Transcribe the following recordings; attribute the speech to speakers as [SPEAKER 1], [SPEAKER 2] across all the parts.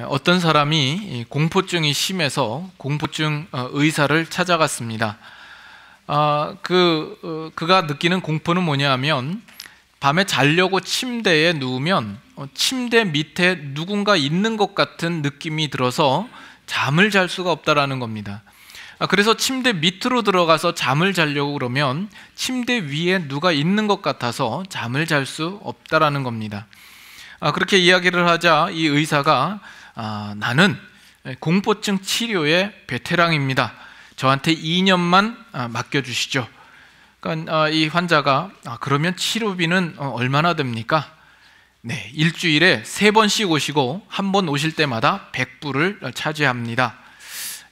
[SPEAKER 1] 어떤 사람이 공포증이 심해서 공포증 의사를 찾아갔습니다. 그가 느끼는 공포는 뭐냐면 밤에 자려고 침대에 누우면 침대 밑에 누군가 있는 것 같은 느낌이 들어서 잠을 잘 수가 없다라는 겁니다. 그래서 침대 밑으로 들어가서 잠을 자려고 그러면 침대 위에 누가 있는 것 같아서 잠을 잘 수 없다라는 겁니다. 그렇게 이야기를 하자 이 의사가 나는 공포증 치료의 베테랑입니다. 저한테 2년만 맡겨주시죠. 그러니까 이 환자가 그러면 치료비는 얼마나 됩니까? 네, 일주일에 3번씩 오시고 한 번 오실 때마다 100불을 차지합니다.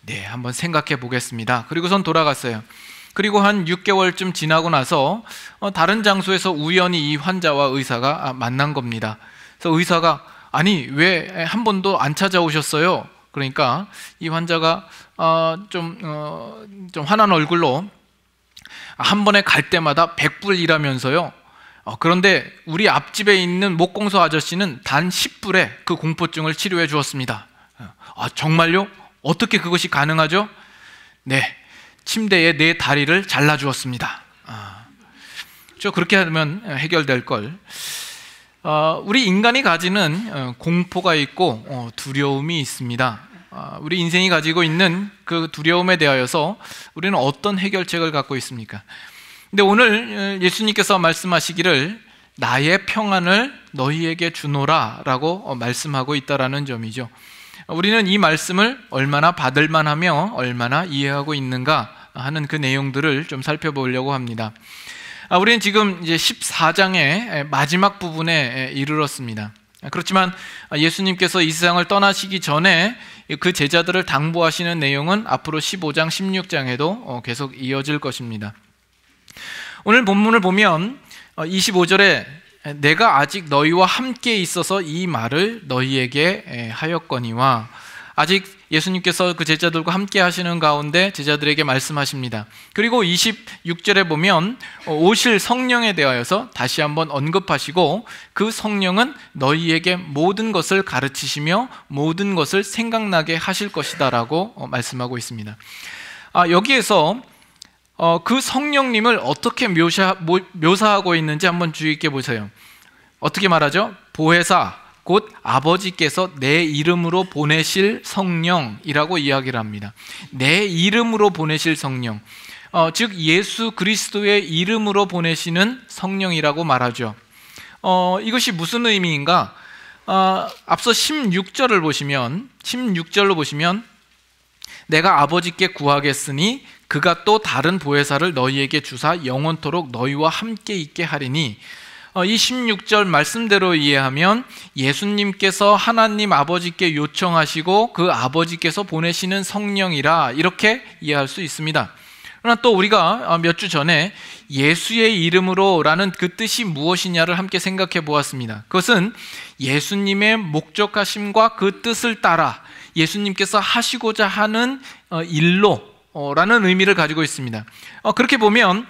[SPEAKER 1] 네, 한번 생각해 보겠습니다. 그리고선 돌아갔어요. 그리고 한 6개월쯤 지나고 나서 다른 장소에서 우연히 이 환자와 의사가 만난 겁니다. 그래서 의사가 아니 왜 한 번도 안 찾아오셨어요? 그러니까 이 환자가 좀 화난 얼굴로 한 번에 갈 때마다 100불이라면서요. 그런데 우리 앞집에 있는 목공소 아저씨는 단 10불에 그 공포증을 치료해 주었습니다. 정말요? 어떻게 그것이 가능하죠? 네, 침대에 내 다리를 잘라 주었습니다. 그렇게 하면 해결될 걸. 우리 인간이 가지는 공포가 있고 두려움이 있습니다. 우리 인생이 가지고 있는 그 두려움에 대하여서 우리는 어떤 해결책을 갖고 있습니까? 근데 오늘 예수님께서 말씀하시기를 나의 평안을 너희에게 주노라 라고 말씀하고 있다라는 점이죠. 우리는 이 말씀을 얼마나 받을만하며 얼마나 이해하고 있는가 하는 그 내용들을 좀 살펴보려고 합니다. 우리는 지금 이제 14장의 마지막 부분에 이르렀습니다. 그렇지만 예수님께서 이 세상을 떠나시기 전에 그 제자들을 당부하시는 내용은 앞으로 15장, 16장에도 계속 이어질 것입니다. 오늘 본문을 보면 25절에 내가 아직 너희와 함께 있어서 이 말을 너희에게 하였거니와, 아직 예수님께서 그 제자들과 함께 하시는 가운데 제자들에게 말씀하십니다. 그리고 26절에 보면 오실 성령에 대하여서 다시 한번 언급하시고 그 성령은 너희에게 모든 것을 가르치시며 모든 것을 생각나게 하실 것이다 라고 말씀하고 있습니다. 여기에서 그 성령님을 어떻게 묘사하고 있는지 한번 주의 있게 보세요. 어떻게 말하죠? 보혜사, 곧 아버지께서 내 이름으로 보내실 성령이라고 이야기를 합니다. 내 이름으로 보내실 성령, 즉 예수 그리스도의 이름으로 보내시는 성령이라고 말하죠. 이것이 무슨 의미인가? 앞서 16절을 보시면, 16절로 보시면 내가 아버지께 구하겠으니 그가 또 다른 보혜사를 너희에게 주사 영원토록 너희와 함께 있게 하리니, 이 16절 말씀대로 이해하면 예수님께서 하나님 아버지께 요청하시고 그 아버지께서 보내시는 성령이라 이렇게 이해할 수 있습니다. 그러나 또 우리가 몇 주 전에 예수의 이름으로 라는 그 뜻이 무엇이냐를 함께 생각해 보았습니다. 그것은 예수님의 목적하심과 그 뜻을 따라 예수님께서 하시고자 하는 일로 라는 의미를 가지고 있습니다. 그렇게 보면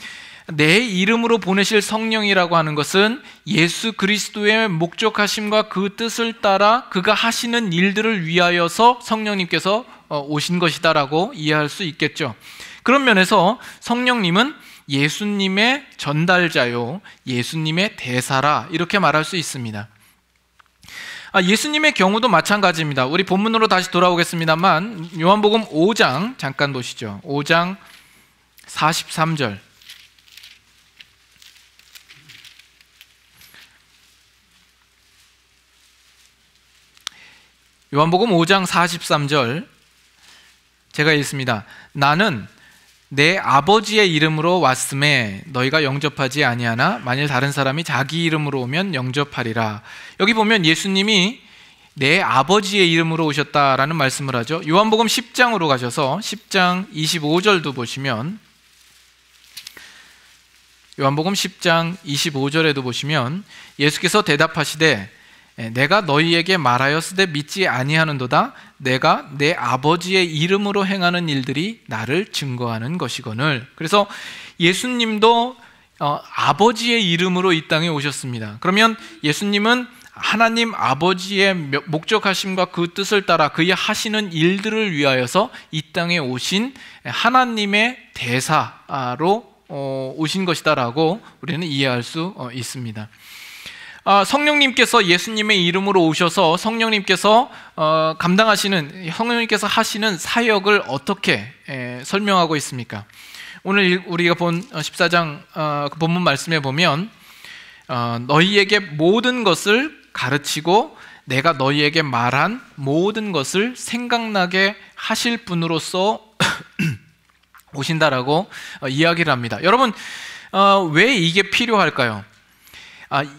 [SPEAKER 1] 내 이름으로 보내실 성령이라고 하는 것은 예수 그리스도의 목적하심과 그 뜻을 따라 그가 하시는 일들을 위하여서 성령님께서 오신 것이다라고 이해할 수 있겠죠. 그런 면에서 성령님은 예수님의 전달자요, 예수님의 대사라 이렇게 말할 수 있습니다. 예수님의 경우도 마찬가지입니다. 우리 본문으로 다시 돌아오겠습니다만 요한복음 5장 잠깐 보시죠. 5장 43절. 요한복음 5장 43절 제가 읽습니다. 나는 내 아버지의 이름으로 왔음에 너희가 영접하지 아니하나 만일 다른 사람이 자기 이름으로 오면 영접하리라. 여기 보면 예수님이 내 아버지의 이름으로 오셨다라는 말씀을 하죠. 요한복음 10장으로 가셔서 10장 25절도 보시면, 요한복음 10장 25절에도 보시면 예수께서 대답하시되 내가 너희에게 말하였으되 믿지 아니하는도다. 내가 내 아버지의 이름으로 행하는 일들이 나를 증거하는 것이거늘. 그래서 예수님도 아버지의 이름으로 이 땅에 오셨습니다. 그러면 예수님은 하나님 아버지의 목적하심과 그 뜻을 따라 그의 하시는 일들을 위하여서 이 땅에 오신 하나님의 대사로 오신 것이다라고 우리는 이해할 수 있습니다. 성령님께서 예수님의 이름으로 오셔서 성령님께서 성령님께서 하시는 사역을 어떻게 설명하고 있습니까? 오늘 우리가 본 14장 그 본문 말씀에 보면 너희에게 모든 것을 가르치고 내가 너희에게 말한 모든 것을 생각나게 하실 분으로서 오신다라고 이야기를 합니다. 여러분, 왜 이게 필요할까요?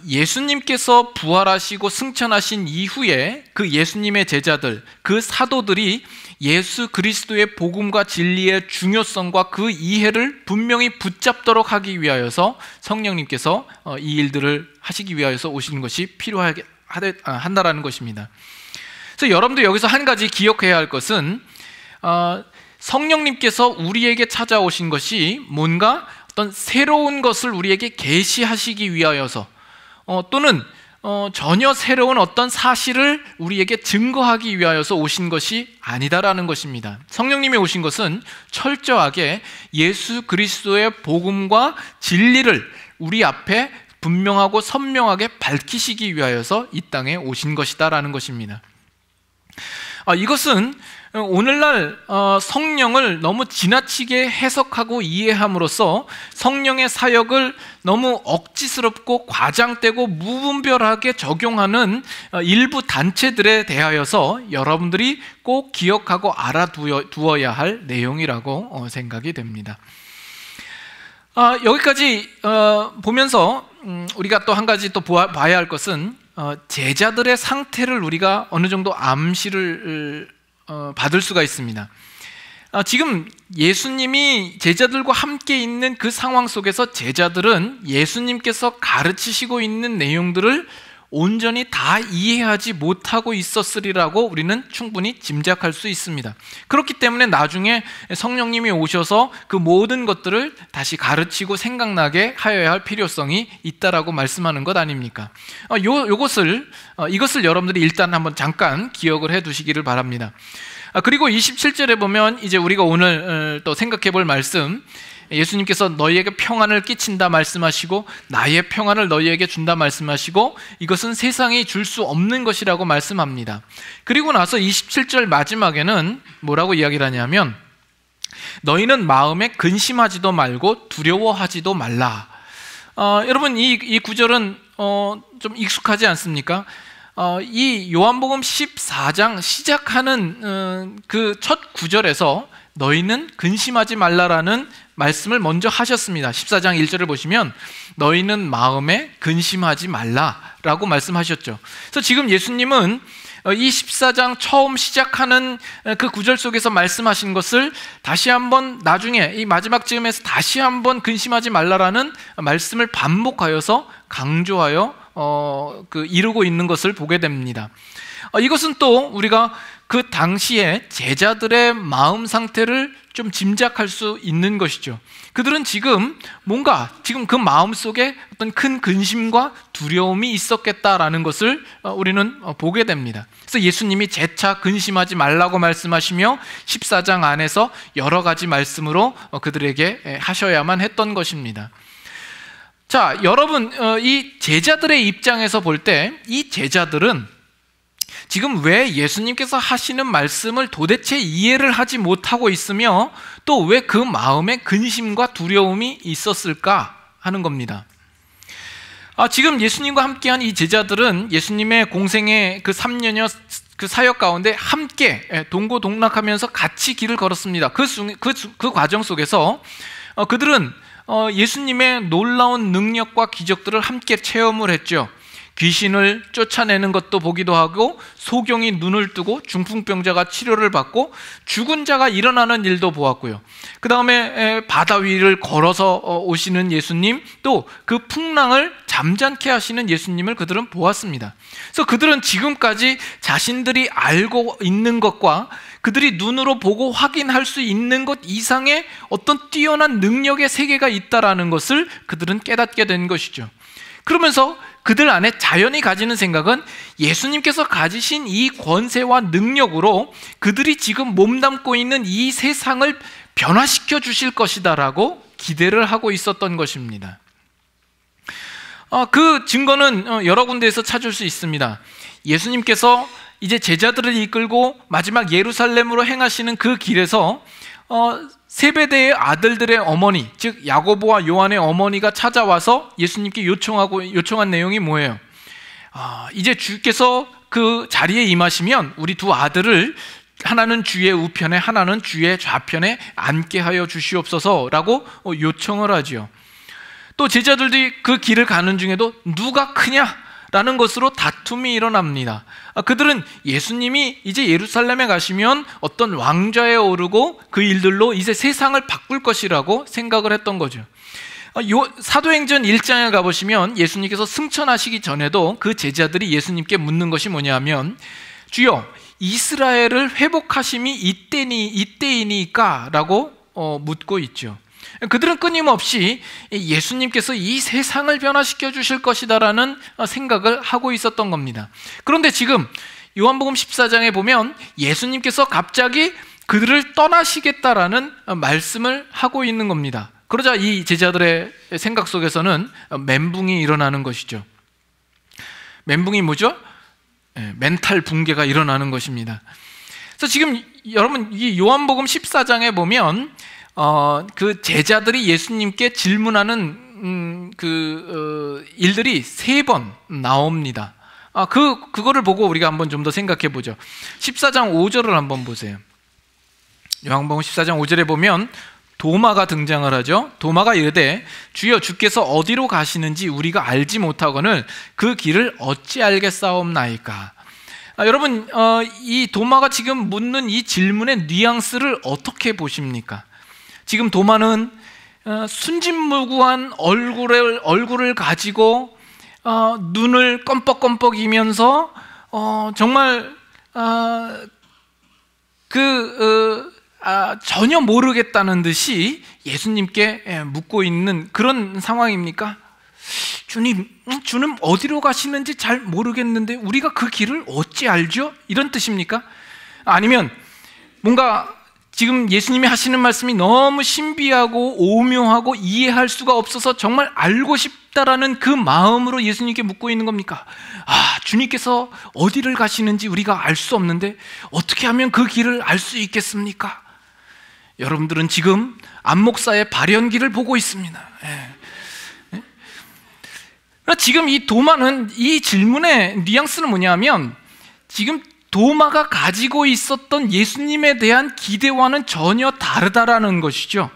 [SPEAKER 1] 예수님께서 부활하시고 승천하신 이후에 그 예수님의 제자들, 그 사도들이 예수 그리스도의 복음과 진리의 중요성과 그 이해를 분명히 붙잡도록 하기 위하여서 성령님께서 이 일들을 하시기 위하여서 오시는 것이 필요하게 한다라는 것입니다. 그래서 여러분도 여기서 한 가지 기억해야 할 것은 성령님께서 우리에게 찾아오신 것이 뭔가 어떤 새로운 것을 우리에게 계시하시기 위하여서 또는 전혀 새로운 어떤 사실을 우리에게 증거하기 위하여서 오신 것이 아니다라는 것입니다. 성령님이 오신 것은 철저하게 예수 그리스도의 복음과 진리를 우리 앞에 분명하고 선명하게 밝히시기 위하여서 이 땅에 오신 것이다라는 것입니다. 이것은 오늘날 성령을 너무 지나치게 해석하고 이해함으로써 성령의 사역을 너무 억지스럽고 과장되고 무분별하게 적용하는 일부 단체들에 대하여서 여러분들이 꼭 기억하고 알아두어야 할 내용이라고 생각이 됩니다. 여기까지 보면서 우리가 또 한 가지 또 봐야 할 것은 제자들의 상태를 우리가 어느 정도 암시를 받을 수가 있습니다. 지금 예수님이 제자들과 함께 있는 그 상황 속에서 제자들은 예수님께서 가르치시고 있는 내용들을 온전히 다 이해하지 못하고 있었으리라고 우리는 충분히 짐작할 수 있습니다. 그렇기 때문에 나중에 성령님이 오셔서 그 모든 것들을 다시 가르치고 생각나게 하여야 할 필요성이 있다라고 말씀하는 것 아닙니까? 이것을 여러분들이 일단 한번 잠깐 기억을 해 두시기를 바랍니다. 그리고 27절에 보면 이제 우리가 오늘 또 생각해 볼 말씀, 예수님께서 너희에게 평안을 끼친다 말씀하시고 나의 평안을 너희에게 준다 말씀하시고 이것은 세상이 줄 수 없는 것이라고 말씀합니다. 그리고 나서 27절 마지막에는 뭐라고 이야기를 하냐면 너희는 마음에 근심하지도 말고 두려워하지도 말라. 여러분 이 구절은 좀 익숙하지 않습니까? 이 요한복음 14장 시작하는 그 첫 구절에서 너희는 근심하지 말라라는 말씀을 먼저 하셨습니다. 14장 1절을 보시면 너희는 마음에 근심하지 말라라고 말씀하셨죠. 그래서 지금 예수님은 이 14장 처음 시작하는 그 구절 속에서 말씀하신 것을 다시 한번 나중에 이 마지막 즈음에서 다시 한번 근심하지 말라라는 말씀을 반복하여서 강조하여 이루고 있는 것을 보게 됩니다. 이것은 또 우리가 그 당시에 제자들의 마음 상태를 좀 짐작할 수 있는 것이죠. 그들은 지금 그 마음 속에 어떤 큰 근심과 두려움이 있었겠다라는 것을 우리는 보게 됩니다. 그래서 예수님이 재차 근심하지 말라고 말씀하시며 14장 안에서 여러 가지 말씀으로 그들에게 하셔야만 했던 것입니다. 자, 여러분, 이 제자들의 입장에서 볼 때 이 제자들은 지금 왜 예수님께서 하시는 말씀을 도대체 이해를 하지 못하고 있으며 또 왜 그 마음에 근심과 두려움이 있었을까 하는 겁니다. 지금 예수님과 함께한 이 제자들은 예수님의 공생의 그 3년여 그 사역 가운데 함께 동고동락하면서 같이 길을 걸었습니다. 그 과정 속에서 그들은 예수님의 놀라운 능력과 기적들을 함께 체험을 했죠. 귀신을 쫓아내는 것도 보기도 하고 소경이 눈을 뜨고 중풍병자가 치료를 받고 죽은 자가 일어나는 일도 보았고요. 그 다음에 바다 위를 걸어서 오시는 예수님, 또 그 풍랑을 잠잠케 하시는 예수님을 그들은 보았습니다. 그래서 그들은 지금까지 자신들이 알고 있는 것과 그들이 눈으로 보고 확인할 수 있는 것 이상의 어떤 뛰어난 능력의 세계가 있다라는 것을 그들은 깨닫게 된 것이죠. 그러면서 그들 안에 자연히 가지는 생각은 예수님께서 가지신 이 권세와 능력으로 그들이 지금 몸담고 있는 이 세상을 변화시켜 주실 것이다라고 기대를 하고 있었던 것입니다. 그 증거는 여러 군데에서 찾을 수 있습니다. 예수님께서 이제 제자들을 이끌고 마지막 예루살렘으로 행하시는 그 길에서 세베대의 아들들의 어머니, 즉 야고보와 요한의 어머니가 찾아와서 예수님께 요청한 내용이 뭐예요? 이제 주께서 그 자리에 임하시면 우리 두 아들을 하나는 주의 우편에 하나는 주의 좌편에 앉게 하여 주시옵소서라고 요청을 하지요. 또 제자들이 그 길을 가는 중에도 누가 크냐라는 것으로 다툼이 일어납니다. 그들은 예수님이 이제 예루살렘에 가시면 어떤 왕좌에 오르고 그 일들로 이제 세상을 바꿀 것이라고 생각을 했던 거죠. 사도행전 1장에 가보시면 예수님께서 승천하시기 전에도 그 제자들이 예수님께 묻는 것이 뭐냐면, 주여 이스라엘을 회복하심이 이때이니까 라고 묻고 있죠. 그들은 끊임없이 예수님께서 이 세상을 변화시켜 주실 것이다라는 생각을 하고 있었던 겁니다. 그런데 지금 요한복음 14장에 보면 예수님께서 갑자기 그들을 떠나시겠다라는 말씀을 하고 있는 겁니다. 그러자 이 제자들의 생각 속에서는 멘붕이 일어나는 것이죠. 멘붕이 뭐죠? 멘탈 붕괴가 일어나는 것입니다. 그래서 지금 여러분 이 요한복음 14장에 보면 그 제자들이 예수님께 질문하는 일들이 3번 나옵니다. 그거를 보고 우리가 한번 좀 더 생각해 보죠. 14장 5절을 한번 보세요. 요한복음 14장 5절에 보면 도마가 등장을 하죠. 도마가 이르되 주여 주께서 어디로 가시는지 우리가 알지 못하거늘 그 길을 어찌 알겠사옵나이까. 여러분 이 도마가 지금 묻는 이 질문의 뉘앙스를 어떻게 보십니까? 지금 도마는 순진무구한 얼굴을 가지고 눈을 껌뻑껌뻑이면서 정말 전혀 모르겠다는 듯이 예수님께 묻고 있는 그런 상황입니까? 주님 어디로 가시는지 잘 모르겠는데 우리가 그 길을 어찌 알죠? 이런 뜻입니까? 아니면 뭔가 지금 예수님이 하시는 말씀이 너무 신비하고 오묘하고 이해할 수가 없어서 정말 알고 싶다라는 그 마음으로 예수님께 묻고 있는 겁니까? 주님께서 어디를 가시는지 우리가 알 수 없는데 어떻게 하면 그 길을 알 수 있겠습니까? 여러분들은 지금 안목사의 발연기를 보고 있습니다. 지금 이 도마는 이 질문의 뉘앙스는 뭐냐면 지금 도마가 가지고 있었던 예수님에 대한 기대와는 전혀 다르다라는 것이죠.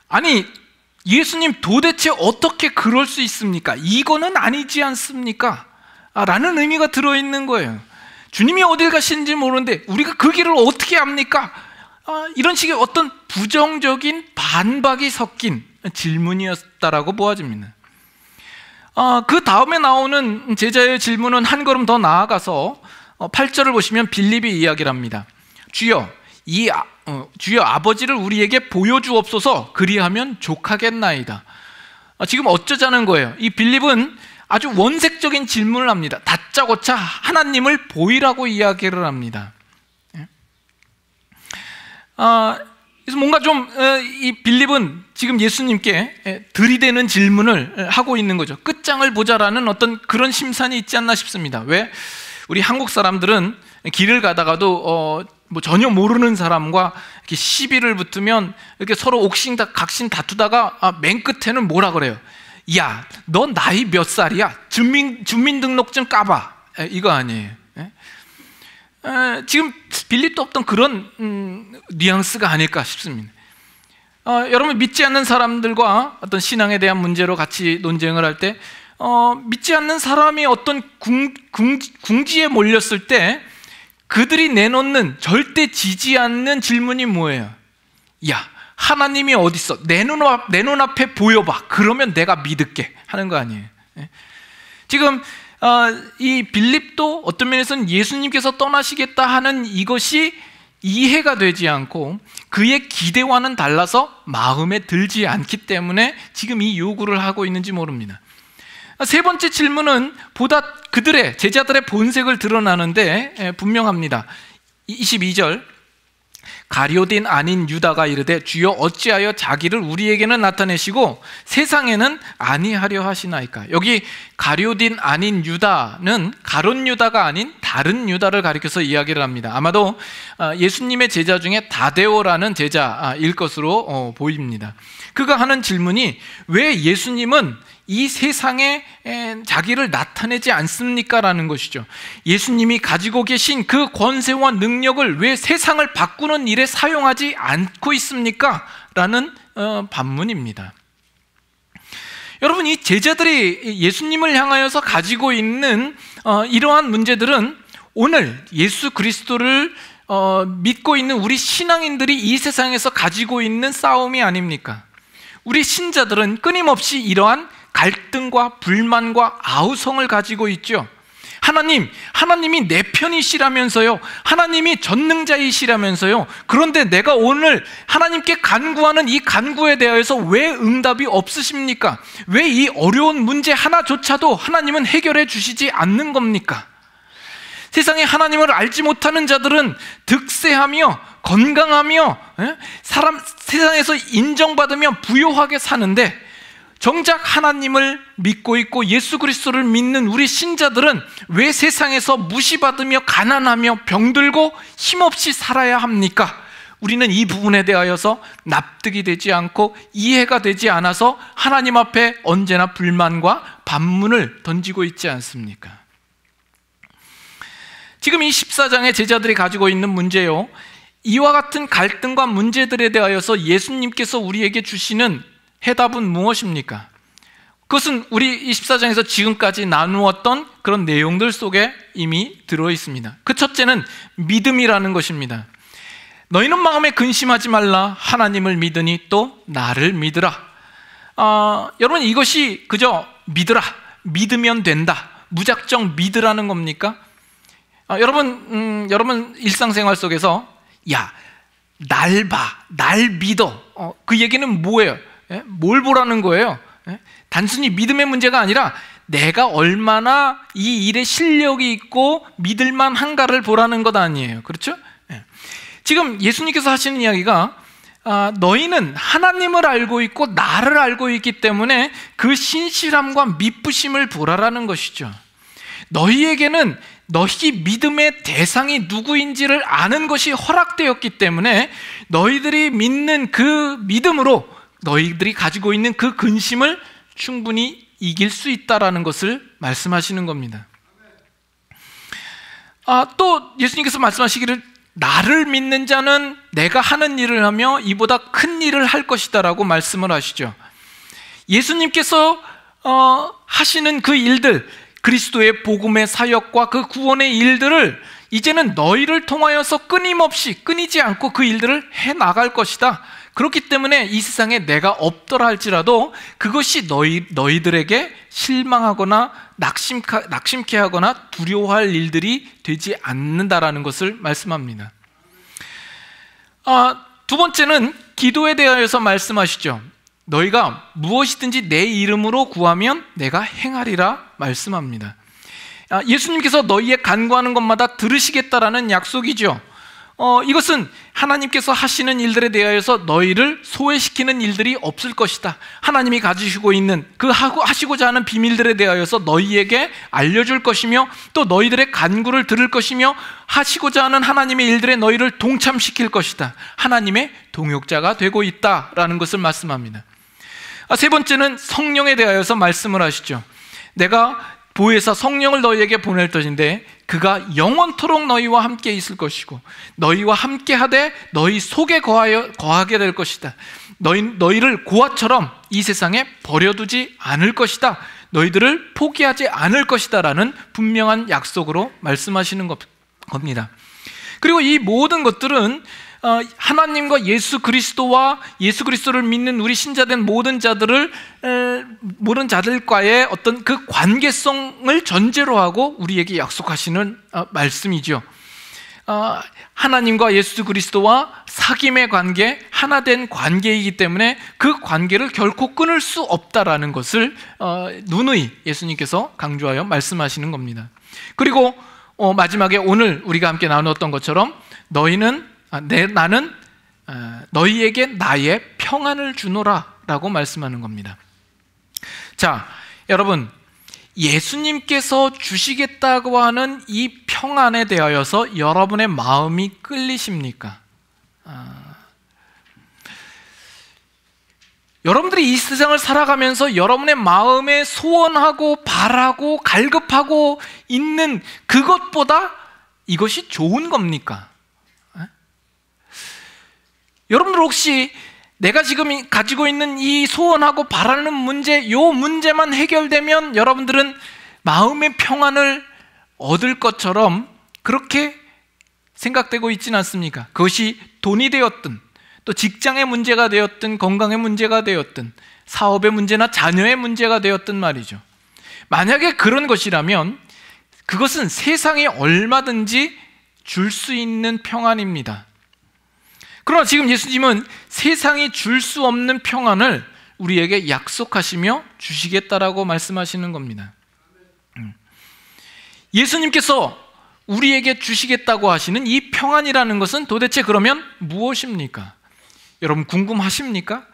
[SPEAKER 1] 아니 예수님 도대체 어떻게 그럴 수 있습니까? 이거는 아니지 않습니까? 라는 의미가 들어있는 거예요. 주님이 어딜 가시는지 모르는데 우리가 그 길을 어떻게 압니까? 이런 식의 어떤 부정적인 반박이 섞인 질문이었다라고 보아집니다. 그 다음에 나오는 제자의 질문은 한 걸음 더 나아가서 8절을 보시면 빌립이 이야기를 합니다. 주여 아버지를 우리에게 보여주옵소서 그리하면 족하겠나이다. 지금 어쩌자는 거예요? 이 빌립은 아주 원색적인 질문을 합니다. 다짜고짜 하나님을 보이라고 이야기를 합니다. 그래서 뭔가 좀 이 빌립은 지금 예수님께 들이대는 질문을 하고 있는 거죠. 끝장을 보자라는 어떤 그런 심산이 있지 않나 싶습니다. 왜? 우리 한국 사람들은 길을 가다가도 뭐 전혀 모르는 사람과 이렇게 시비를 붙으면 이렇게 서로 각신 다투다가 맨 끝에는 뭐라 그래요? 야, 너 나이 몇 살이야? 주민등록증 까봐. 이거 아니에요. 지금 빌립도 없던 그런 뉘앙스가 아닐까 싶습니다. 여러분 믿지 않는 사람들과 어떤 신앙에 대한 문제로 같이 논쟁을 할 때 믿지 않는 사람이 어떤 궁지에 몰렸을 때 그들이 내놓는 절대 지지 않는 질문이 뭐예요? 야, 하나님이 어디 있어? 내 눈앞에 보여봐. 그러면 내가 믿을게 하는 거 아니에요. 지금 이 빌립도 어떤 면에서는 예수님께서 떠나시겠다 하는 이것이 이해가 되지 않고 그의 기대와는 달라서 마음에 들지 않기 때문에 지금 이 요구를 하고 있는지 모릅니다. 세 번째 질문은 보다 그들의 제자들의 본색을 드러나는데 분명합니다. 22절, 가룟 아닌 유다가 이르되 주여 어찌하여 자기를 우리에게는 나타내시고 세상에는 아니하려 하시나이까. 여기 가룟 아닌 유다는 가룟 유다가 아닌 다른 유다를 가리켜서 이야기를 합니다. 아마도 예수님의 제자 중에 다데오라는 제자일 것으로 보입니다. 그가 하는 질문이, 왜 예수님은 이 세상에 자기를 나타내지 않습니까? 라는 것이죠. 예수님이 가지고 계신 그 권세와 능력을 왜 세상을 바꾸는 일에 사용하지 않고 있습니까? 라는 반문입니다. 여러분, 이 제자들이 예수님을 향하여서 가지고 있는 이러한 문제들은 오늘 예수 그리스도를 믿고 있는 우리 신앙인들이 이 세상에서 가지고 있는 싸움이 아닙니까? 우리 신자들은 끊임없이 이러한 갈등과 불만과 아우성을 가지고 있죠. 하나님이 내 편이시라면서요, 하나님이 전능자이시라면서요, 그런데 내가 오늘 하나님께 간구하는 이 간구에 대해서 왜 응답이 없으십니까? 왜 이 어려운 문제 하나조차도 하나님은 해결해 주시지 않는 겁니까? 세상에 하나님을 알지 못하는 자들은 득세하며 건강하며 세상에서 인정받으며 부요하게 사는데, 정작 하나님을 믿고 있고 예수 그리스도를 믿는 우리 신자들은 왜 세상에서 무시받으며 가난하며 병들고 힘없이 살아야 합니까? 우리는 이 부분에 대하여서 납득이 되지 않고 이해가 되지 않아서 하나님 앞에 언제나 불만과 반문을 던지고 있지 않습니까? 지금 이 14장의 제자들이 가지고 있는 문제요, 이와 같은 갈등과 문제들에 대하여서 예수님께서 우리에게 주시는 해답은 무엇입니까? 그것은 우리 24장에서 지금까지 나누었던 그런 내용들 속에 이미 들어있습니다. 그 첫째는 믿음이라는 것입니다. 너희는 마음에 근심하지 말라. 하나님을 믿으니 또 나를 믿으라. 여러분, 이것이 그저 믿으라, 믿으면 된다, 무작정 믿으라는 겁니까? 여러분 일상생활 속에서 야, 날 봐, 날 믿어, 그 얘기는 뭐예요? 뭘 보라는 거예요? 단순히 믿음의 문제가 아니라 내가 얼마나 이 일에 실력이 있고 믿을만 한가를 보라는 것 아니에요. 그렇죠? 지금 예수님께서 하시는 이야기가, 너희는 하나님을 알고 있고 나를 알고 있기 때문에 그 신실함과 믿부심을 보라라는 것이죠. 너희에게는 너희 믿음의 대상이 누구인지를 아는 것이 허락되었기 때문에 너희들이 믿는 그 믿음으로 너희들이 가지고 있는 그 근심을 충분히 이길 수 있다라는 것을 말씀하시는 겁니다. 또 예수님께서 말씀하시기를, 나를 믿는 자는 내가 하는 일을 하며 이보다 큰 일을 할 것이다 라고 말씀을 하시죠. 예수님께서 하시는 그 일들, 그리스도의 복음의 사역과 그 구원의 일들을 이제는 너희를 통하여서 끊이지 않고 그 일들을 해나갈 것이다. 그렇기 때문에 이 세상에 내가 없더라 할지라도 그것이 너희들에게 실망하거나 낙심케 하거나 두려워할 일들이 되지 않는다라는 것을 말씀합니다. 두 번째는 기도에 대하여서 말씀하시죠. 너희가 무엇이든지 내 이름으로 구하면 내가 행하리라 말씀합니다. 예수님께서 너희의 간구하는 것마다 들으시겠다라는 약속이죠. 이것은 하나님께서 하시는 일들에 대하여서 너희를 소외시키는 일들이 없을 것이다. 하나님이 가지시고 있는 하시고자 하는 비밀들에 대하여서 너희에게 알려줄 것이며, 또 너희들의 간구를 들을 것이며, 하시고자 하는 하나님의 일들에 너희를 동참시킬 것이다. 하나님의 동역자가 되고 있다라는 것을 말씀합니다. 세 번째는 성령에 대하여서 말씀을 하시죠. 내가 보혜사 성령을 너희에게 보낼 터인데 그가 영원토록 너희와 함께 있을 것이고 너희와 함께 하되 너희 속에 거하게 될 것이다. 너희를 고아처럼 이 세상에 버려두지 않을 것이다. 너희들을 포기하지 않을 것이다 라는 분명한 약속으로 말씀하시는 겁니다. 그리고 이 모든 것들은 하나님과 예수 그리스도와 예수 그리스도를 믿는 우리 신자된 모든 자들과의 어떤 그 관계성을 전제로 하고 우리에게 약속하시는 말씀이죠. 하나님과 예수 그리스도와 사귐의 관계, 하나된 관계이기 때문에 그 관계를 결코 끊을 수 없다라는 것을 누누이 예수님께서 강조하여 말씀하시는 겁니다. 그리고 마지막에 오늘 우리가 함께 나누었던 것처럼 나는 너희에게 나의 평안을 주노라 라고 말씀하는 겁니다. 자, 여러분, 예수님께서 주시겠다고 하는 이 평안에 대하여서 여러분의 마음이 끌리십니까? 여러분들이 이 세상을 살아가면서 여러분의 마음에 소원하고 바라고 갈급하고 있는 그것보다 이것이 좋은 겁니까? 여러분들 혹시 내가 지금 가지고 있는 이 소원하고 바라는 문제, 이 문제만 해결되면 여러분들은 마음의 평안을 얻을 것처럼 그렇게 생각되고 있지는 않습니까? 그것이 돈이 되었든, 또 직장의 문제가 되었든, 건강의 문제가 되었든, 사업의 문제나 자녀의 문제가 되었든 말이죠. 만약에 그런 것이라면 그것은 세상이 얼마든지 줄 수 있는 평안입니다. 그러나 지금 예수님은 세상이 줄 수 없는 평안을 우리에게 약속하시며 주시겠다라고 말씀하시는 겁니다. 예수님께서 우리에게 주시겠다고 하시는 이 평안이라는 것은 도대체 그러면 무엇입니까? 여러분 궁금하십니까?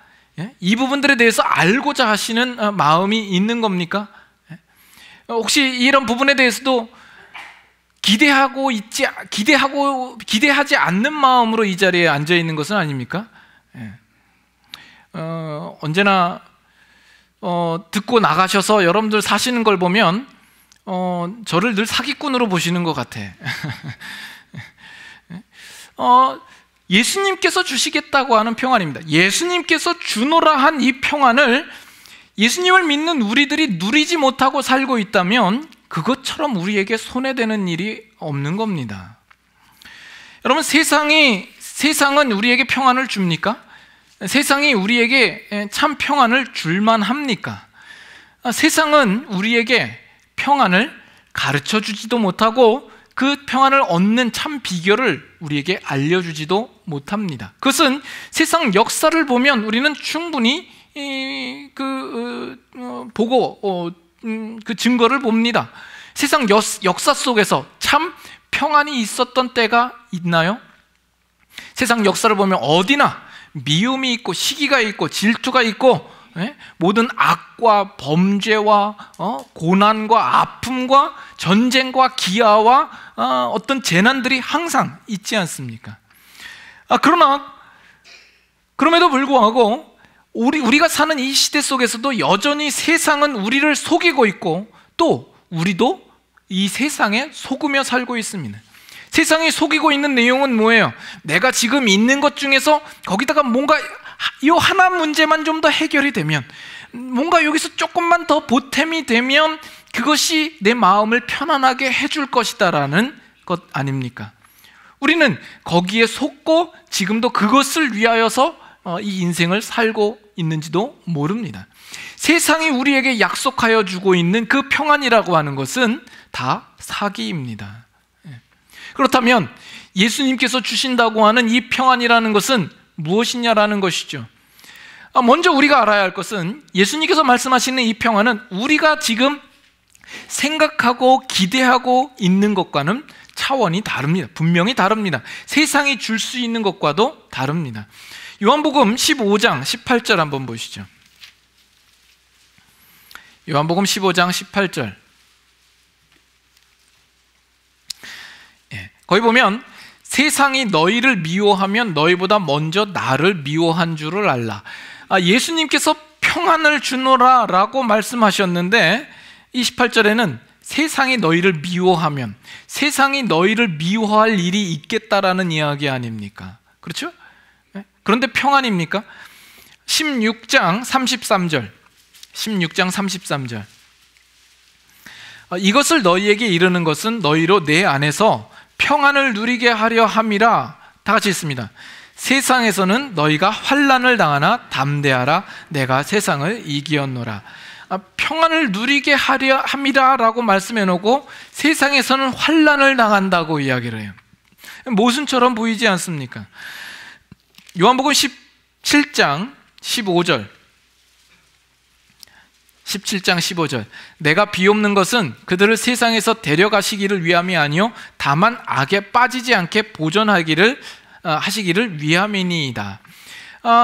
[SPEAKER 1] 이 부분들에 대해서 알고자 하시는 마음이 있는 겁니까? 혹시 이런 부분에 대해서도 기대하지 않는 마음으로 이 자리에 앉아 있는 것은 아닙니까? 언제나 듣고 나가셔서 여러분들 사시는 걸 보면 저를 늘 사기꾼으로 보시는 것 같아. 예수님께서 주시겠다고 하는 평안입니다. 예수님께서 주노라 한 이 평안을 예수님을 믿는 우리들이 누리지 못하고 살고 있다면 그것처럼 우리에게 손해되는 일이 없는 겁니다. 여러분, 세상은 우리에게 평안을 줍니까? 세상이 우리에게 참 평안을 줄만 합니까? 세상은 우리에게 평안을 가르쳐 주지도 못하고 그 평안을 얻는 참 비결을 우리에게 알려주지도 못합니다. 그것은 세상 역사를 보면 우리는 충분히 보고 그 증거를 봅니다. 세상 역사 속에서 참 평안이 있었던 때가 있나요? 세상 역사를 보면 어디나 미움이 있고 시기가 있고 질투가 있고 모든 악과 범죄와 고난과 아픔과 전쟁과 기아와 어떤 재난들이 항상 있지 않습니까? 그럼에도 불구하고 우리가 사는 이 시대 속에서도 여전히 세상은 우리를 속이고 있고 또 우리도 이 세상에 속으며 살고 있습니다. 세상이 속이고 있는 내용은 뭐예요? 내가 지금 있는 것 중에서 거기다가 뭔가 이 하나 문제만 좀 더 해결이 되면, 뭔가 여기서 조금만 더 보탬이 되면 그것이 내 마음을 편안하게 해줄 것이다라는 것 아닙니까? 우리는 거기에 속고 지금도 그것을 위하여서 이 인생을 살고 있는지도 모릅니다. 세상이 우리에게 약속하여 주고 있는 그 평안이라고 하는 것은 다 사기입니다. 그렇다면 예수님께서 주신다고 하는 이 평안이라는 것은 무엇이냐라는 것이죠. 먼저 우리가 알아야 할 것은 예수님께서 말씀하시는 이 평안은 우리가 지금 생각하고 기대하고 있는 것과는 차원이 다릅니다. 분명히 다릅니다. 세상이 줄 수 있는 것과도 다릅니다. 요한복음 15장 18절 한번 보시죠. 요한복음 15장 18절. 거기 보면 세상이 너희를 미워하면 너희보다 먼저 나를 미워한 줄을 알라. 예수님께서 평안을 주노라 라고 말씀하셨는데 이 18절에는 세상이 너희를 미워하면, 세상이 너희를 미워할 일이 있겠다라는 이야기 아닙니까? 그렇죠? 그런데 평안입니까? 16장 33절 16장 33절 이것을 너희에게 이르는 것은 너희로 내 안에서 평안을 누리게 하려 함이라. 다 같이 읽습니다. 세상에서는 너희가 환난을 당하나 담대하라. 내가 세상을 이기었노라. 평안을 누리게 하려 함이라 라고 말씀해 놓고 세상에서는 환난을 당한다고 이야기를 해요. 모순처럼 보이지 않습니까? 요한복음 17장 15절 17장 15절 내가 비옵는 것은 그들을 세상에서 데려가시기를 위함이 아니요 다만 악에 빠지지 않게 보존하기를 하시기를 위함이니이다.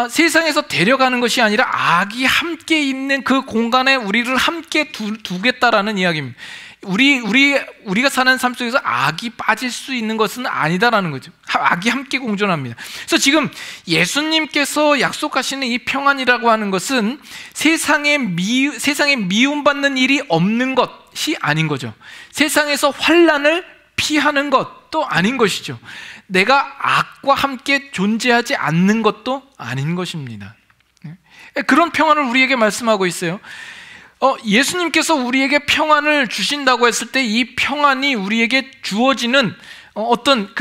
[SPEAKER 1] 세상에서 데려가는 것이 아니라 악이 함께 있는 그 공간에 우리를 함께 두겠다라는 이야기입니다. 우리가 사는 삶 속에서 악이 빠질 수 있는 것은 아니다라는 거죠. 악이 함께 공존합니다. 그래서 지금 예수님께서 약속하시는 이 평안이라고 하는 것은 세상에 미움받는 일이 없는 것이 아닌 거죠. 세상에서 환난을 피하는 것도 아닌 것이죠. 내가 악과 함께 존재하지 않는 것도 아닌 것입니다. 그런 평안을 우리에게 말씀하고 있어요. 예수님께서 우리에게 평안을 주신다고 했을 때 이 평안이 우리에게 주어지는 어떤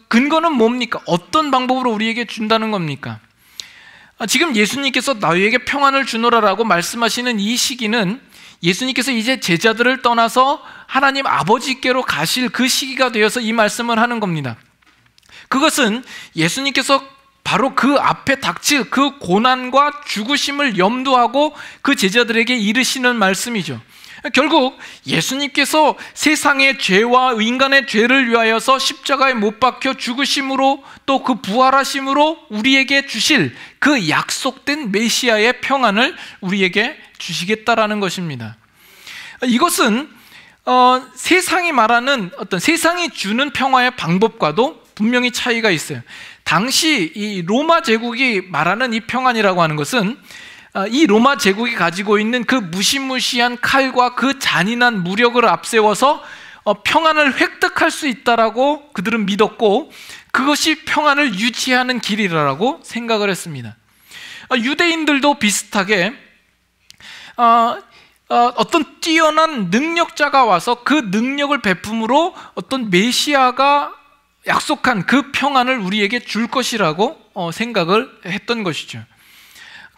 [SPEAKER 1] 근거는 뭡니까? 어떤 방법으로 우리에게 준다는 겁니까? 지금 예수님께서 너희에게 평안을 주노라라고 말씀하시는 이 시기는 예수님께서 이제 제자들을 떠나서 하나님 아버지께로 가실 그 시기가 되어서 이 말씀을 하는 겁니다. 그것은 예수님께서 바로 그 앞에 닥칠 그 고난과 죽으심을 염두하고 그 제자들에게 이르시는 말씀이죠. 결국 예수님께서 세상의 죄와 인간의 죄를 위하여서 십자가에 못 박혀 죽으심으로 또 그 부활하심으로 우리에게 주실 그 약속된 메시아의 평안을 우리에게 주시겠다라는 것입니다. 이것은 세상이 말하는 어떤 세상이 주는 평화의 방법과도 분명히 차이가 있어요. 당시 이 로마 제국이 말하는 이 평안이라고 하는 것은 이 로마 제국이 가지고 있는 그 무시무시한 칼과 그 잔인한 무력을 앞세워서 평안을 획득할 수 있다라고 그들은 믿었고 그것이 평안을 유지하는 길이라고 생각을 했습니다. 유대인들도 비슷하게 어떤 뛰어난 능력자가 와서 그 능력을 베품으로 어떤 메시아가 약속한 그 평안을 우리에게 줄 것이라고 생각을 했던 것이죠.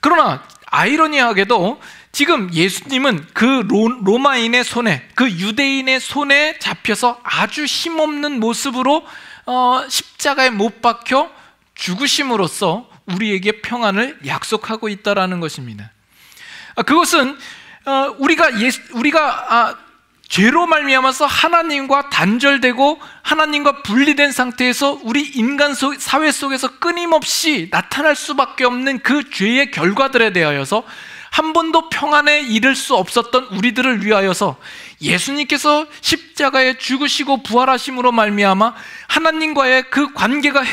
[SPEAKER 1] 그러나 아이러니하게도 지금 예수님은 그 로마인의 손에, 그 유대인의 손에 잡혀서 아주 힘없는 모습으로 십자가에 못 박혀 죽으심으로써 우리에게 평안을 약속하고 있다라는 것입니다. 그것은 우리가 죄로 말미암아서 하나님과 단절되고 하나님과 분리된 상태에서 우리 인간 사회 속에서 끊임없이 나타날 수밖에 없는 그 죄의 결과들에 대하여서 한 번도 평안에 이를 수 없었던 우리들을 위하여서 예수님께서 십자가에 죽으시고 부활하심으로 말미암아 하나님과의 그 관계가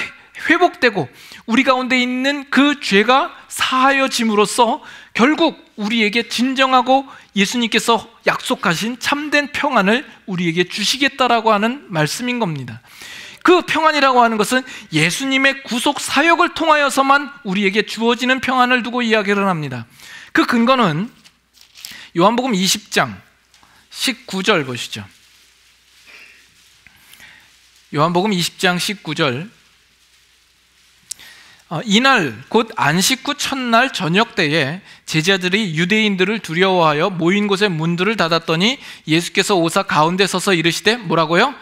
[SPEAKER 1] 회복되고 우리 가운데 있는 그 죄가 사하여짐으로써 결국 우리에게 진정하고 예수님께서 약속하신 참된 평안을 우리에게 주시겠다라고 하는 말씀인 겁니다. 그 평안이라고 하는 것은 예수님의 구속 사역을 통하여서만 우리에게 주어지는 평안을 두고 이야기를 합니다. 그 근거는 요한복음 20장 19절 보시죠. 요한복음 20장 19절 이날 곧 안식 후 첫날 저녁 때에 제자들이 유대인들을 두려워하여 모인 곳의 문들을 닫았더니 예수께서 오사 가운데 서서 이르시되 뭐라고요?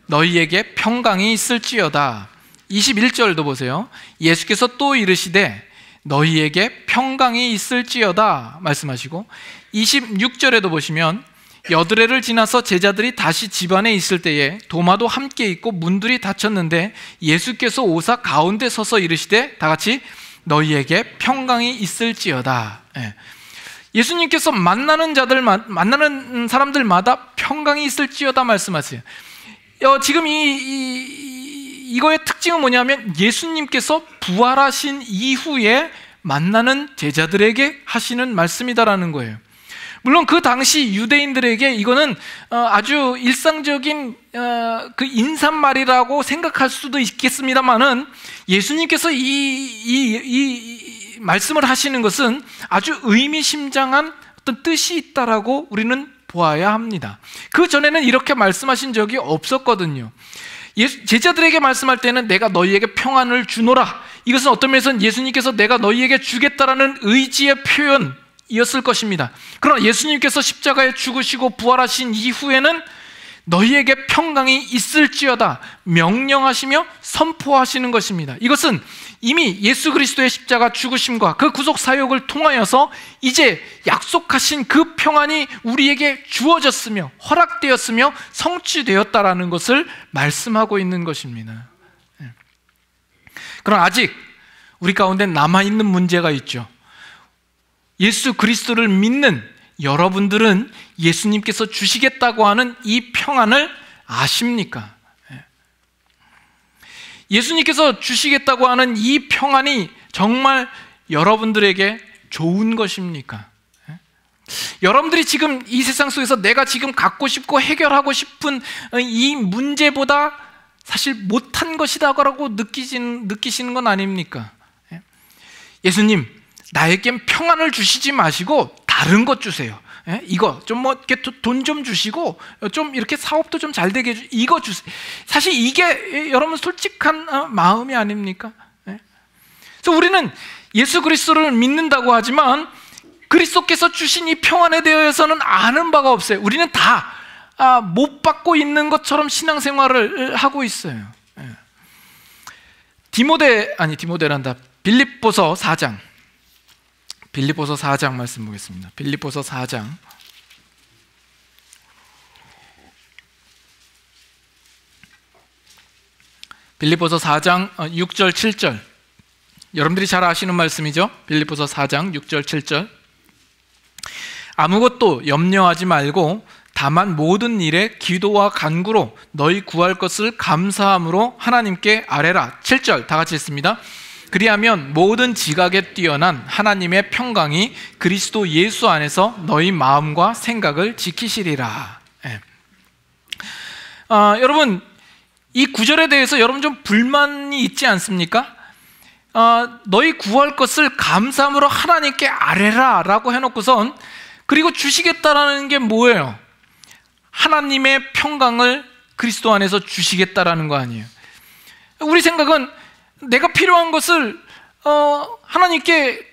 [SPEAKER 1] 너희에게 평강이 있을지어다. 21절도 보세요. 예수께서 또 이르시되 너희에게 평강이 있을지어다 말씀하시고 26절에도 보시면 여드레를 지나서 제자들이 다시 집안에 있을 때에 도마도 함께 있고 문들이 닫혔는데 예수께서 오사 가운데 서서 이르시되 다 같이 너희에게 평강이 있을지어다. 예수님께서 만나는 사람들마다 평강이 있을지어다 말씀하세요. 지금 이거의 특징은 뭐냐면 예수님께서 부활하신 이후에 만나는 제자들에게 하시는 말씀이다라는 거예요. 물론 그 당시 유대인들에게 이거는 아주 일상적인 그 인사말이라고 생각할 수도 있겠습니다만은 예수님께서 이 말씀을 하시는 것은 아주 의미심장한 어떤 뜻이 있다라고 우리는 보아야 합니다. 그 전에는 이렇게 말씀하신 적이 없었거든요. 제자들에게 말씀할 때는 내가 너희에게 평안을 주노라. 이것은 어떤 면에서는 예수님께서 내가 너희에게 주겠다라는 의지의 표현이었을 것입니다. 그러나 예수님께서 십자가에 죽으시고 부활하신 이후에는 너희에게 평강이 있을지어다 명령하시며 선포하시는 것입니다. 이것은 이미 예수 그리스도의 십자가 죽으심과 그 구속 사역을 통하여서 이제 약속하신 그 평안이 우리에게 주어졌으며 허락되었으며 성취되었다라는 것을 말씀하고 있는 것입니다. 그러나 아직 우리 가운데 남아있는 문제가 있죠. 예수 그리스도를 믿는 여러분들은 예수님께서 주시겠다고 하는 이 평안을 아십니까? 예수님께서 주시겠다고 하는 이 평안이 정말 여러분들에게 좋은 것입니까? 여러분들이 지금 이 세상 속에서 내가 지금 갖고 싶고 해결하고 싶은 이 문제보다 사실 못한 것이다라고 느끼시는 건 아닙니까? 예수님, 나에겐 평안을 주시지 마시고 다른 것 주세요. 이거 좀 뭐 이렇게 돈 좀 주시고 좀 이렇게 사업도 좀 잘 되게 이거 주세요. 사실 이게 여러분 솔직한 마음이 아닙니까? 그래서 우리는 예수 그리스도를 믿는다고 하지만 그리스도께서 주신 이 평안에 대해서는 아는 바가 없어요. 우리는 다 못 받고 있는 것처럼 신앙생활을 하고 있어요. 빌립보서 4장. 빌립보서 4장 말씀 보겠습니다. 빌립보서 4장. 빌립보서 4장 6절 7절. 여러분들이 잘 아시는 말씀이죠. 빌립보서 4장 6절 7절. 아무것도 염려하지 말고 다만 모든 일에 기도와 간구로 너희 구할 것을 감사함으로 하나님께 아뢰라. 7절 다 같이 읽습니다. 그리하면 모든 지각에 뛰어난 하나님의 평강이 그리스도 예수 안에서 너희 마음과 생각을 지키시리라. 여러분, 이 구절에 대해서 여러분 좀 불만이 있지 않습니까? 너희 구할 것을 감사함으로 하나님께 아뢰라 라고 해놓고선 그리고 주시겠다라는 게 뭐예요? 하나님의 평강을 그리스도 안에서 주시겠다라는 거 아니에요. 우리 생각은 내가 필요한 것을 하나님께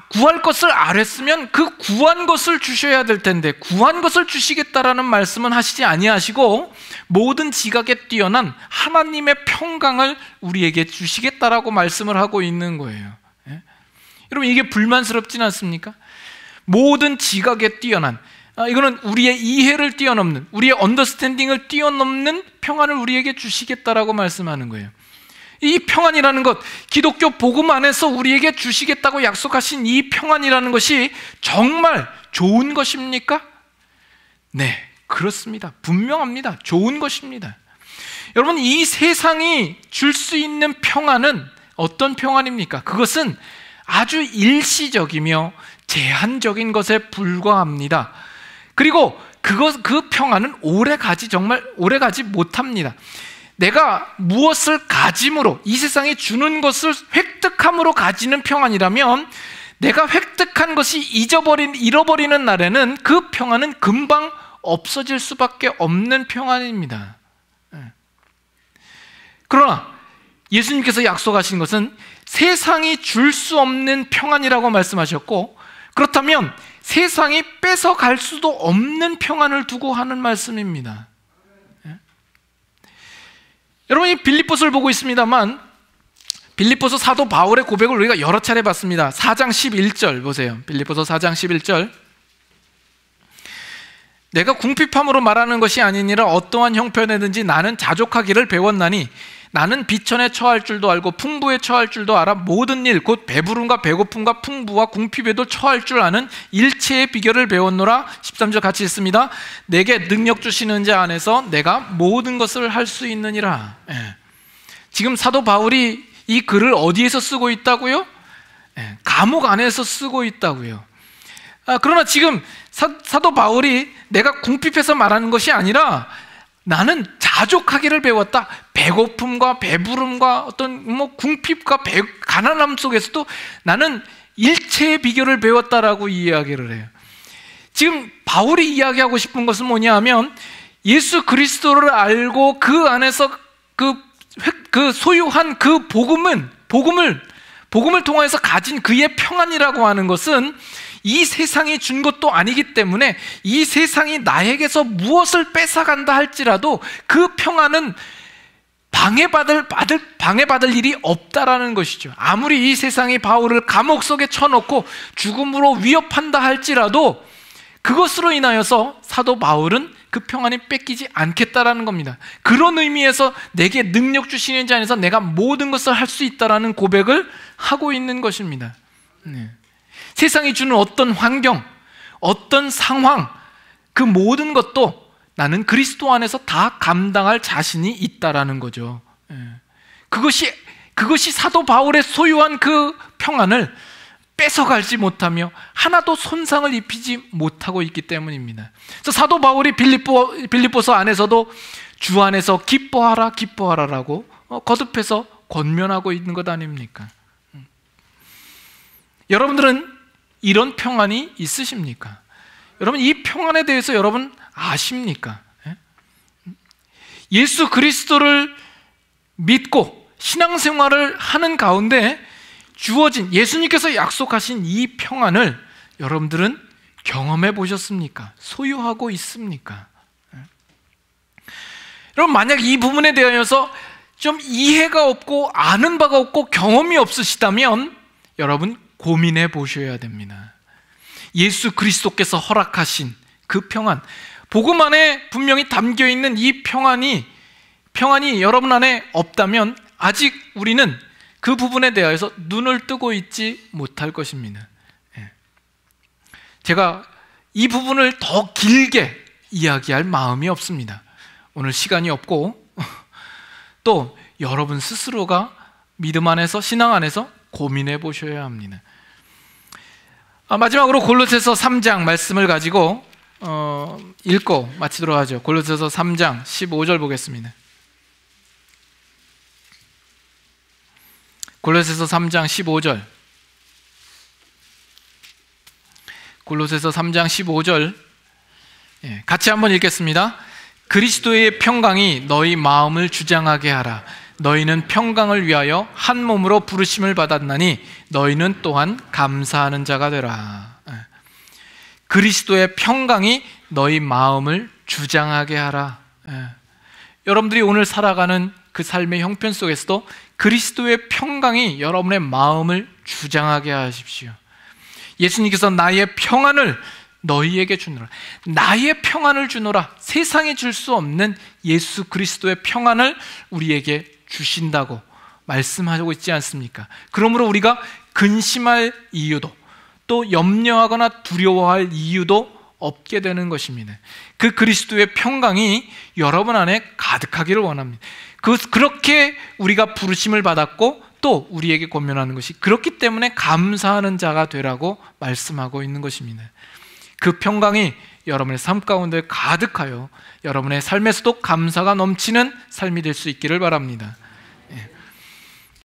[SPEAKER 1] 구할 것을 아뢰으면 그 구한 것을 주셔야 될 텐데 구한 것을 주시겠다라는 말씀은 하시지 아니하시고 모든 지각에 뛰어난 하나님의 평강을 우리에게 주시겠다라고 말씀을 하고 있는 거예요. 여러분, 이게 불만스럽진 않습니까? 모든 지각에 뛰어난, 이거는 우리의 이해를 뛰어넘는, 우리의 언더스탠딩을 뛰어넘는 평안을 우리에게 주시겠다라고 말씀하는 거예요. 이 평안이라는 것, 기독교 복음 안에서 우리에게 주시겠다고 약속하신 이 평안이라는 것이 정말 좋은 것입니까? 네, 그렇습니다. 분명합니다. 좋은 것입니다. 여러분, 이 세상이 줄 수 있는 평안은 어떤 평안입니까? 그것은 아주 일시적이며 제한적인 것에 불과합니다. 그리고 그 평안은 정말 오래 가지 못합니다. 내가 무엇을 가짐으로, 이 세상이 주는 것을 획득함으로 가지는 평안이라면 내가 획득한 것이 잃어버리는 날에는 그 평안은 금방 없어질 수밖에 없는 평안입니다. 그러나 예수님께서 약속하신 것은 세상이 줄 수 없는 평안이라고 말씀하셨고, 그렇다면 세상이 뺏어갈 수도 없는 평안을 두고 하는 말씀입니다. 여러분이 빌립보서를 보고 있습니다만 빌립보서 사도 바울의 고백을 우리가 여러 차례 봤습니다. 4장 11절 보세요. 빌립보서 4장 11절. 내가 궁핍함으로 말하는 것이 아니니라 어떠한 형편에든지 나는 자족하기를 배웠나니 나는 비천에 처할 줄도 알고 풍부에 처할 줄도 알아 모든 일 곧 배부름과 배고픔과 풍부와 궁핍에도 처할 줄 아는 일체의 비결을 배웠노라. 13절 같이 읽습니다. 내게 능력 주시는 자 안에서 내가 모든 것을 할 수 있느니라. 지금 사도 바울이 이 글을 어디에서 쓰고 있다고요? 감옥 안에서 쓰고 있다고요. 그러나 지금 사도 바울이 내가 궁핍해서 말하는 것이 아니라 나는 자족하기를 배웠다. 배고픔과 배부름과 어떤 궁핍과 가난함 속에서도 나는 일체의 비결을 배웠다라고 이야기를 해요. 지금 바울이 이야기하고 싶은 것은 뭐냐 하면 예수 그리스도를 알고 그 안에서 그 소유한 그 복음을 통해서 가진 그의 평안이라고 하는 것은 이 세상이 준 것도 아니기 때문에 이 세상이 나에게서 무엇을 뺏어간다 할지라도 그 평안은 방해받을 일이 없다라는 것이죠. 아무리 이 세상이 바울을 감옥 속에 쳐놓고 죽음으로 위협한다 할지라도 그것으로 인하여서 사도 바울은 그 평안이 뺏기지 않겠다라는 겁니다. 그런 의미에서 내게 능력 주시는 자 안에서 내가 모든 것을 할 수 있다라는 고백을 하고 있는 것입니다. 세상이 주는 어떤 환경, 어떤 상황, 그 모든 것도 나는 그리스도 안에서 다 감당할 자신이 있다라는 거죠. 그것이 사도 바울의 소유한 그 평안을 뺏어가지 못하며 하나도 손상을 입히지 못하고 있기 때문입니다. 그래서 사도 바울이 빌립보서 안에서도 주 안에서 기뻐하라 기뻐하라라고 거듭해서 권면하고 있는 것 아닙니까? 여러분들은 이런 평안이 있으십니까? 여러분, 이 평안에 대해서 여러분 아십니까? 예수 그리스도를 믿고 신앙생활을 하는 가운데 주어진, 예수님께서 약속하신 이 평안을 여러분들은 경험해 보셨습니까? 소유하고 있습니까? 여러분, 만약 이 부분에 대하여서 좀 이해가 없고 아는 바가 없고 경험이 없으시다면 여러분 고민해 보셔야 됩니다. 예수 그리스도께서 허락하신 그 평안, 복음 안에 분명히 담겨 있는 이 평안이 여러분 안에 없다면 아직 우리는 그 부분에 대해서 눈을 뜨고 있지 못할 것입니다. 제가 이 부분을 더 길게 이야기할 마음이 없습니다. 오늘 시간이 없고 또 여러분 스스로가 믿음 안에서, 신앙 안에서 고민해 보셔야 합니다. 마지막으로 골로새서 3장 말씀을 가지고 읽고 마치도록 하죠. 골로새서 3장 15절 보겠습니다. 골로새서 3장 15절. 골로새서 3장 15절 같이 한번 읽겠습니다. 그리스도의 평강이 너희 마음을 주장하게 하라. 너희는 평강을 위하여 한 몸으로 부르심을 받았나니 너희는 또한 감사하는 자가 되라. 그리스도의 평강이 너희 마음을 주장하게 하라. 여러분들이 오늘 살아가는 그 삶의 형편 속에서도 그리스도의 평강이 여러분의 마음을 주장하게 하십시오. 예수님께서 나의 평안을 너희에게 주노라. 나의 평안을 주노라. 세상에 줄 수 없는 예수 그리스도의 평안을 우리에게 주신다고 말씀하고 있지 않습니까? 그러므로 우리가 근심할 이유도 또 염려하거나 두려워할 이유도 없게 되는 것입니다. 그 그리스도의 평강이 여러분 안에 가득하기를 원합니다. 그렇게 우리가 부르심을 받았고 또 우리에게 권면하는 것이 그렇기 때문에 감사하는 자가 되라고 말씀하고 있는 것입니다. 그 평강이 여러분의 삶 가운데 가득하여 여러분의 삶에서도 감사가 넘치는 삶이 될 수 있기를 바랍니다.